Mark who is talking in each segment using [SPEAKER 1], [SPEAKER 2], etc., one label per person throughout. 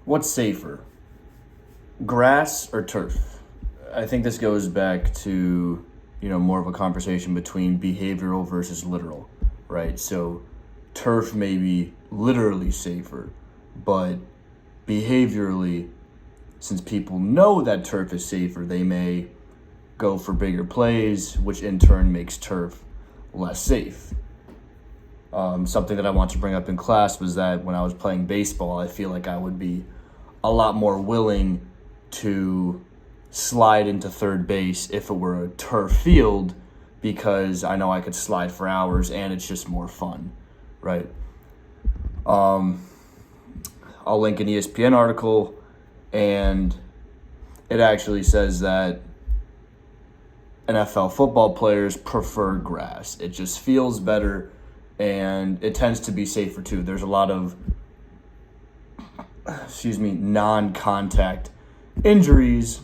[SPEAKER 1] What's safer, grass or turf? I think this goes back to, more of a conversation between behavioral versus literal, right? So turf may be literally safer, but behaviorally, since people know that turf is safer, they may go for bigger plays, which in turn makes turf less safe. Something that I want to bring up in class was that when I was playing baseball, I feel like I would be a lot more willing to slide into third base if it were a turf field, because I know I could slide for hours and it's just more fun, right? I'll link an ESPN article, and it actually says that NFL football players prefer grass. It just feels better, and it tends to be safer too. There's a lot of, non-contact injuries.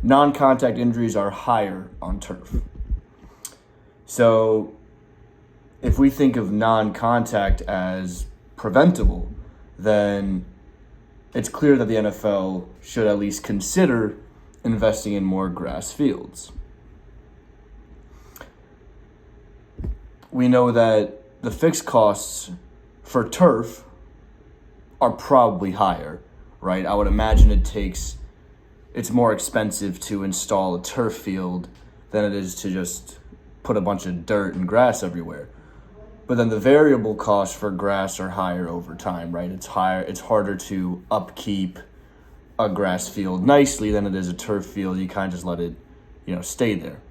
[SPEAKER 1] Non-contact injuries are higher on turf. So if we think of non-contact as preventable, then it's clear that the NFL should at least consider investing in more grass fields. We know that the fixed costs for turf are probably higher, right? I would imagine it's more expensive to install a turf field than it is to just put a bunch of dirt and grass everywhere. But then the variable costs for grass are higher over time, right? It's harder to upkeep a grass field nicely than it is a turf field. You kind of just let it, stay there.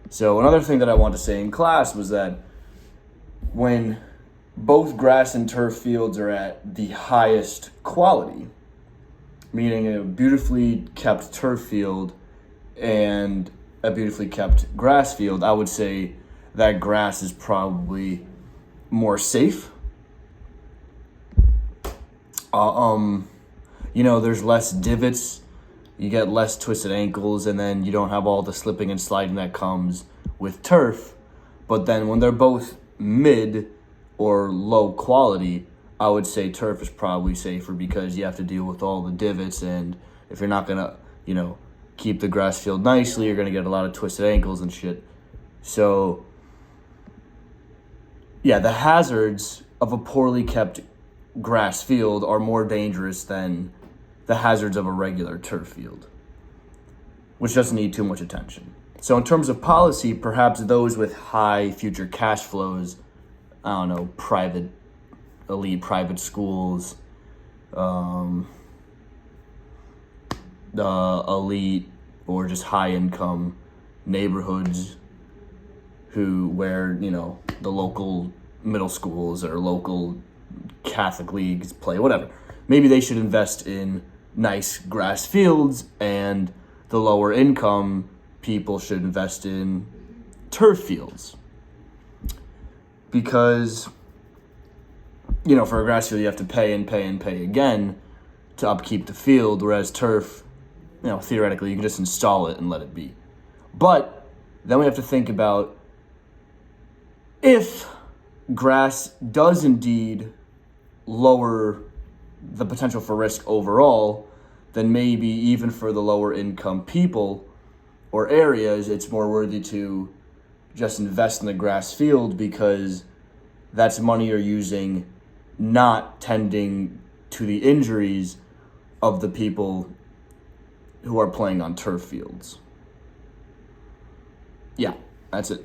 [SPEAKER 1] So another thing that I want to say in class was that when both grass and turf fields are at the highest quality, meaning a beautifully kept turf field and a beautifully kept grass field, I would say that grass is probably more safe. There's less divots, you get less twisted ankles, and then you don't have all the slipping and sliding that comes with turf. But then when they're both mid or low quality, I would say turf is probably safer, because you have to deal with all the divots, and if you're not gonna, keep the grass field nicely, you're gonna get a lot of twisted ankles and shit. So yeah, the hazards of a poorly kept grass field are more dangerous than the hazards of a regular turf field, which doesn't need too much attention. So in terms of policy, perhaps those with high future cash flows, elite private schools, the elite or just high income neighborhoods where the local middle schools or local Catholic leagues play, whatever. Maybe they should invest in nice grass fields, and the lower income people should invest in turf fields. Because, for a grass field, you have to pay and pay and pay again to upkeep the field, whereas turf, theoretically, you can just install it and let it be. But then we have to think about, if grass does indeed lower the potential for risk overall, then maybe even for the lower income people or areas, it's more worthy to just invest in the grass field, because that's money you're using not tending to the injuries of the people who are playing on turf fields. Yeah, that's it.